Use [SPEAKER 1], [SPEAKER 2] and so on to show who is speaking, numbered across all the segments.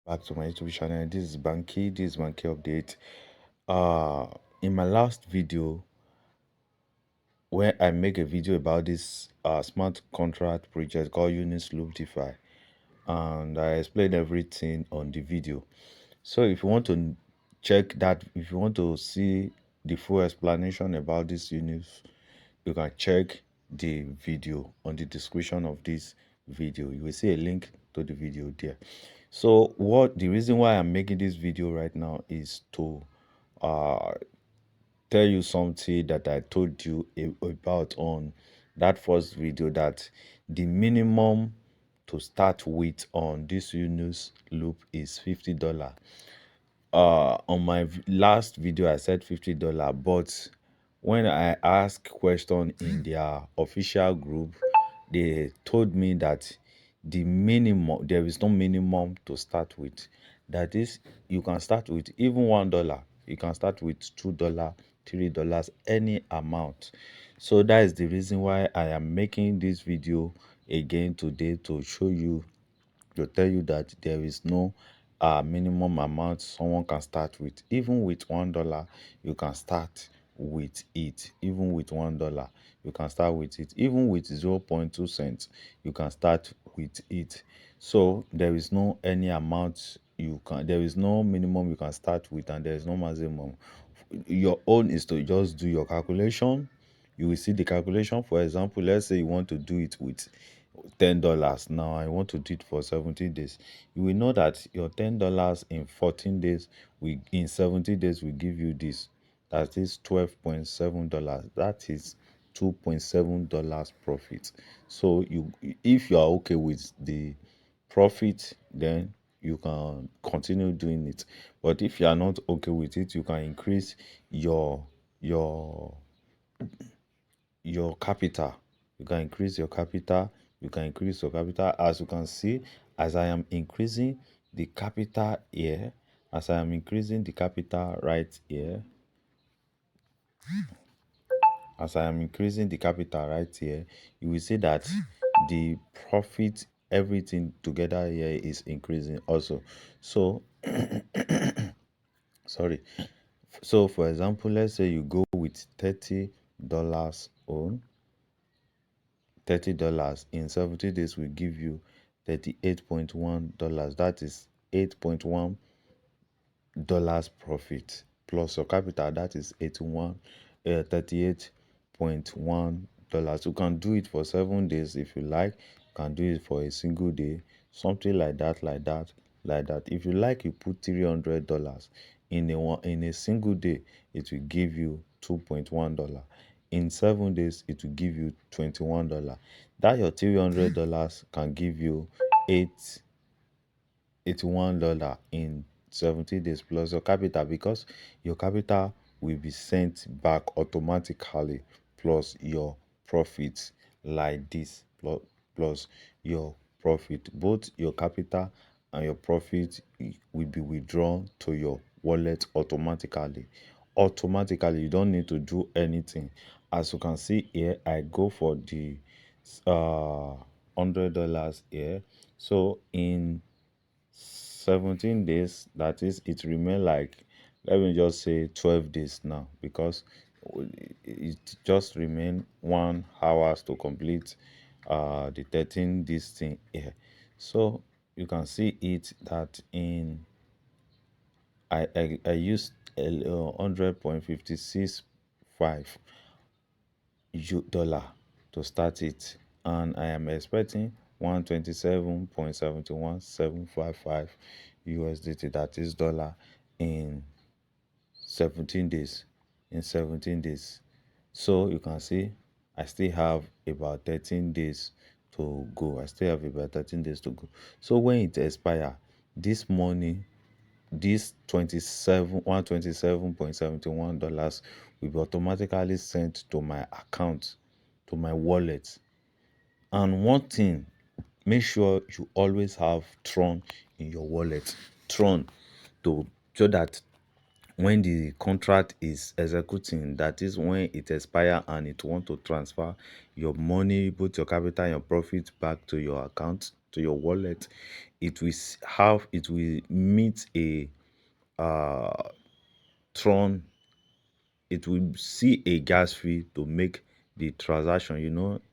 [SPEAKER 1] Back to my YouTube channel. This is Banky. This is Banky update. In my last video, where I make a video about this smart contract project called Yunus Loop Defi, and I explained everything on the video. So if you want to check that, if you want to see the full explanation about this Yunus, you can check the video on the description of this video. You will see a link to the video there. So what the reason why I'm making this video right now is to uh tell you something that I told you about on that first video, that the minimum to start with on this Yunus loop is $50. On my last video I said $50, but when I asked question in their official group, they told me that the minimum, there is no minimum to start with. That is, you can start with even $1, you can start with $2, $3, any amount. So that is the reason why I am making this video again today, to show you, to tell you that there is no minimum amount someone can start with. Even with $1, you can start with it. Even with $1, you can start with it. Even with 0.2 cents, you can start with it. So there is no any amount you can, there is no minimum you can start with, and there is no maximum. Your own is to just do your calculation. You will see the calculation. For example, let's say you want to do it with $10. Now I want to do it for 17 days. You will know that your $10 in 14 days, we in 70 days will give you this. That is $12.7. That is $2.7 profit. So you, if you are okay with the profit, then you can continue doing it. But if you are not okay with it, you can increase your your capital. You can increase your capital. You can increase your capital. As you can see, as I am increasing the capital here, as I am increasing the capital right here, as I am increasing the capital right here, you will see that the profit, everything together here is increasing also. So sorry. So for example, let's say you go with $30 on $30 in 70 days will give you $38.1. That is $8.1 profit plus your capital, that is 38.1. You can do it for 7 days if you like. You can do it for a single day, something like that, like that, like that. If you like, you put $300 in a single day, it will give you $2.1. In 7 days, it will give you $21. That your $300 can give you $81 in 70 days plus your capital, because your capital will be sent back automatically, plus your profit, like this, plus your profit. Both your capital and your profit will be withdrawn to your wallet automatically. You don't need to do anything. As you can see here, I go for the $100 here. So in 17 days, that is, it remain like, let me just say 12 days now, because it just remain 1 hours to complete the 13 this thing here. So you can see it that in I used 100.565 dollar to start it, and I am expecting 127.71755 USDT, that is dollar, in 17 days. In 17 days. So you can see I still have about 13 days to go. I still have about 13 days to go. So when it expire, this money, this 127.71 dollars will be automatically sent to my account, to my wallet. And one thing, make sure you always have Tron in your wallet. Tron, to so that when the contract is executing, that is when it expire and it want to transfer your money, both your capital and your profit, back to your account, to your wallet, it will meet a uh tron it will see a gas fee to make the transaction.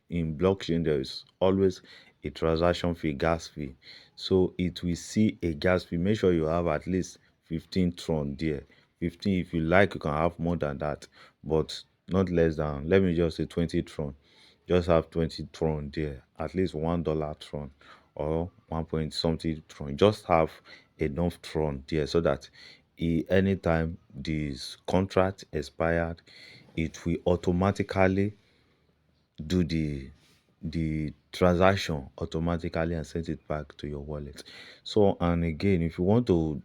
[SPEAKER 1] In blockchain, there is always a transaction fee, gas fee. So it will see a gas fee. Make sure you have at least 15 Tron there. 15, if you like, you can have more than that, but not less than, let me just say 20 Tron. Just have 20 Tron there, at least $1 Tron or 1 point something Tron. Just have enough Tron there so that anytime this contract expired, it will automatically do the transaction automatically and send it back to your wallet. So, and again, if you want to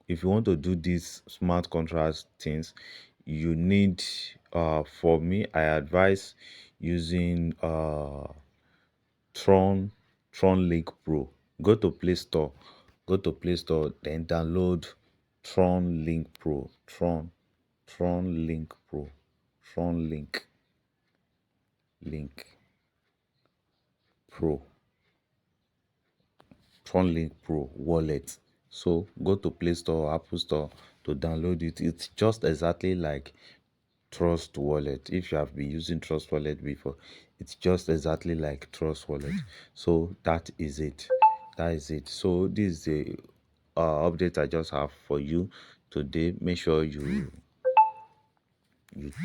[SPEAKER 1] do these smart contract things, you need, for me, I advise using Tron Tronlink Pro. Go to Play Store. Go to Play Store, then download Tronlink Pro. Tronlink Pro. Tronlink Link Pro. Tronlink Pro wallet. So go to Play Store or Apple Store to download it. It's just exactly like Trust Wallet. If you have been using Trust Wallet before, it's just exactly like Trust Wallet. So that is it. That is it. So this is the update I just have for you today. Make sure you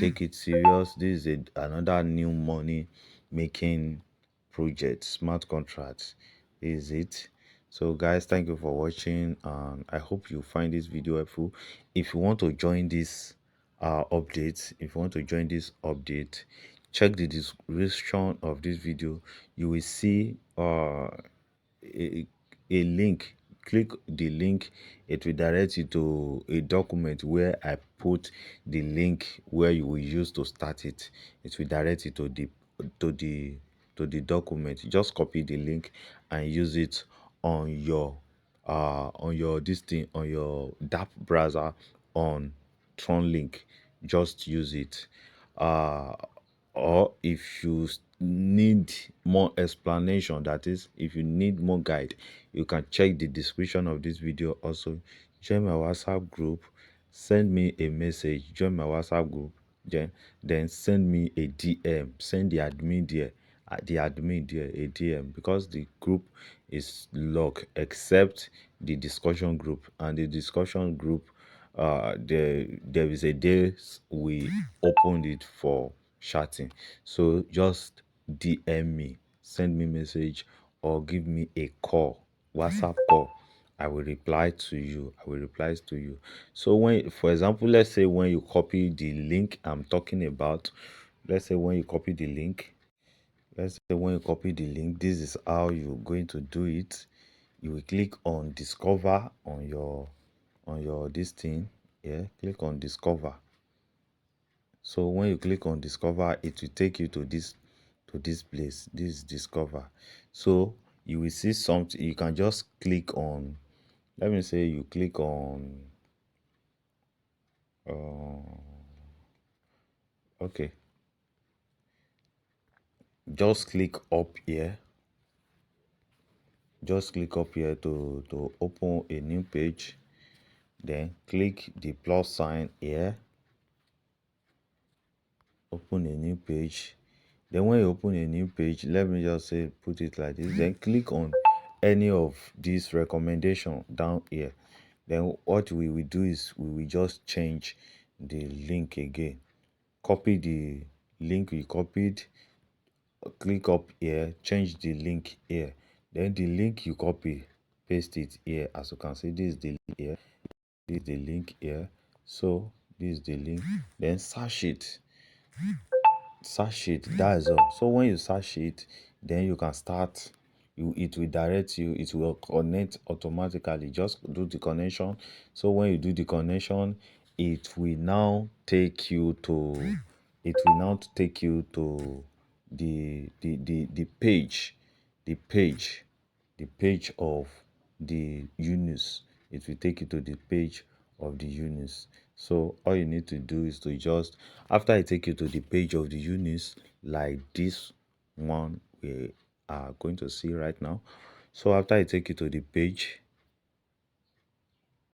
[SPEAKER 1] take it serious. This is another new money making project, smart contracts. Is it? So guys, thank you for watching, and I hope you find this video helpful. If you want to join this update, check the description of this video. You will see a, a link. Click the link. It will direct you to a document where I put the link where you will use to start it. It will direct you to the the document. Just copy the link and use it on your this thing, on your Dapp browser, on Tronlink. Just use it. uh or if you need more explanation, that is, if you need more guide, you can check the description of this video. Also, join my WhatsApp group, send me a message, join my WhatsApp group, then send me a DM, send the admin there, a DM, because the group is locked except the discussion group. And the discussion group, there is a day we opened it for chatting. So just DM me, send me message, or give me a call, WhatsApp call. I will reply to you. So when, for example, let's say when you copy the link I'm talking about, let's say when you copy the link, this is how you're going to do it. You will click on discover on your this thing. Yeah, click on discover. So when you click on discover, it will take you to this place. This is discover. So you will see something. You can just click on, let me say you click on okay, just click up here. Just click up here to open a new page. Then click the plus sign here, open a new page. Then when you open a new page, let me just say put it like this, then click on any of these recommendation down here. Then what we will do is we will just change the link again. Copy the link we copied, click up here, change the link here. Then the link you copy, paste it here. As you can see, this is the link here, this is the link here. So this is the link. Then search it, that is all. So when you search it, then you can start. It will direct you, it will connect automatically. Just do the connection. So when you do the connection, it will now take you to the page, the page of the Yunus. It will take you to the page of the Yunus. So all you need to do is to just, after I take you to the page of the Yunus, like this one, are going to see right now. So after I take you to the page,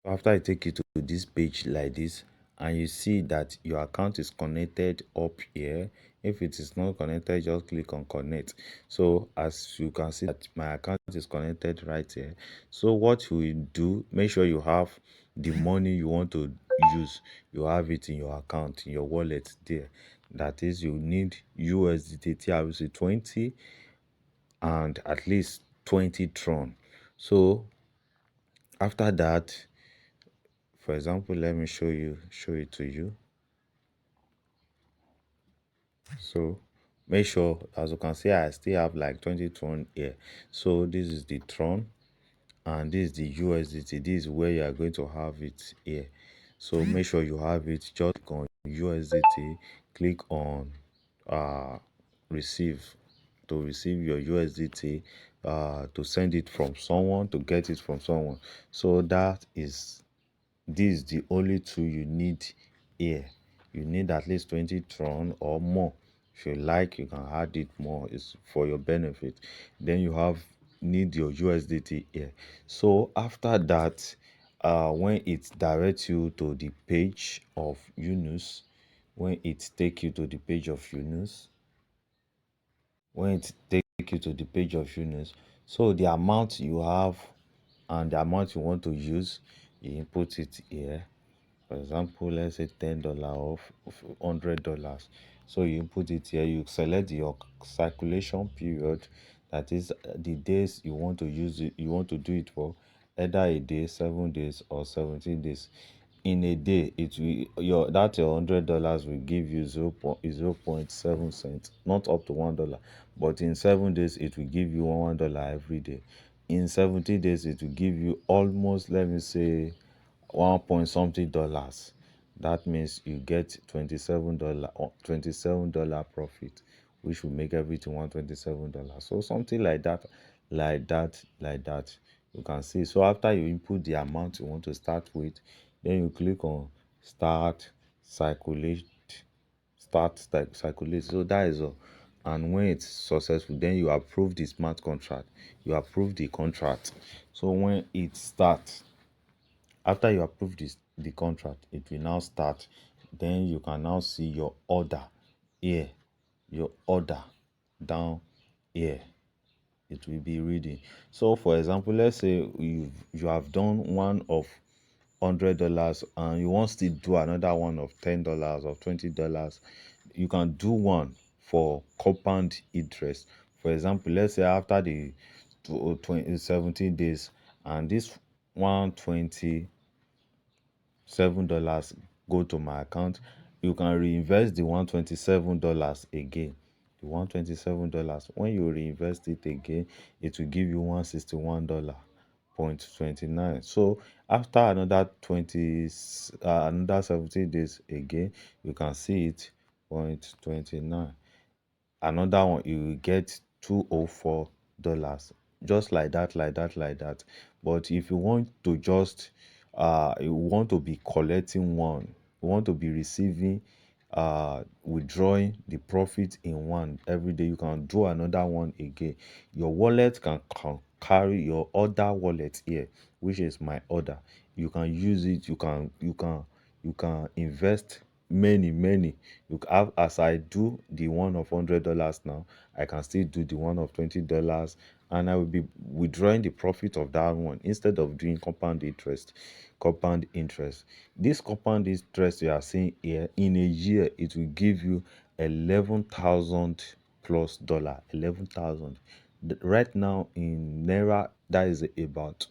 [SPEAKER 1] after I take you to this page like this, and you see that your account is connected up here. If it is not connected, just click on connect. So as you can see that my account is connected right here. So what you will do, make sure you have the money you want to use. You have it in your account, in your wallet there. That is, you need USDT TRC 20 and at least 20 Tron. So after that, for example, let me show it to you. So make sure, as you can see, I still have like 20 Tron here. So this is the Tron and this is the USDT. This is where you are going to have it here. So make sure you have it. Just click on USDT, click on receive to receive your USDT, to send it from someone, to get it from someone. So that is, this is the only tool you need here. You need at least 20 Tron or more. If you like, you can add it more. It's for your benefit. Then you have need your USDT here. So after that, when it directs you to the page of Yunus, when it take you to the page of Yunus, when it take you to the page of Yunus, so the amount you have and the amount you want to use, you input it here. For example, let's say $10 or $100. So you input it here, you select your circulation period, that is the days you want to use it, you want to do it for, either a day, 7 days, or 17 days. In a day, it will your $100 will give you 0.7 cents, not up to $1, but in 7 days it will give you $1 every day. In 70 days it will give you almost, let me say, 1 point something dollars. That means you get $27 profit, which will make everything $127. So something like that, like that. You can see. So after you input the amount you want to start with, then you click on start circulate, circulate. So that is all. And when it's successful, then you approve the smart contract. You approve the contract. So when it starts, after you approve the contract, it will now start. Then you can now see your order here, your order down here. It will be reading. So for example, let's say you have done one of $100 and you want to do another one of $10 or $20. You can do one for compound interest. For example, let's say after the 17 days, and this 120 $7 go to my account, you can reinvest the $127 again. The $127, when you reinvest it again, it will give you $161.29. So after another 70 days again, you can see it 0.29. Another one, you will get $204, just like that, like that. But if you want to just you want to be collecting one, you want to be receiving, withdrawing the profit in one every day, you can do another one again. Your wallet can carry your other wallet here, which is my order. You can use it, you can invest many. You have, as I do the one of $100 now, I can still do the one of $20, and I will be withdrawing the profit of that one instead of doing compound interest. This compound interest you are seeing here, in a year it will give you 11,000 plus dollar. 11,000 right now in naira, that is about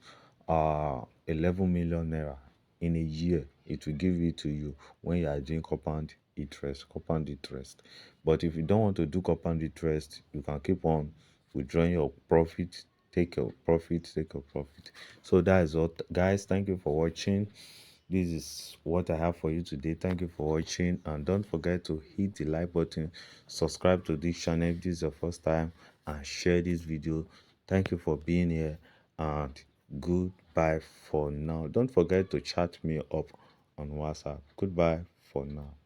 [SPEAKER 1] 11 million naira. In a year it will give it to you when you are doing compound interest. But if you don't want to do compound interest, you can keep on withdrawing your profit, take your profit. So that is all, guys. Thank you for watching. This is what I have for you today. Thank you for watching, and don't forget to hit the like button, subscribe to this channel if this is your first time, and share this video. Thank you for being here, and goodbye for now. Don't forget to chat me up on WhatsApp. Goodbye for now.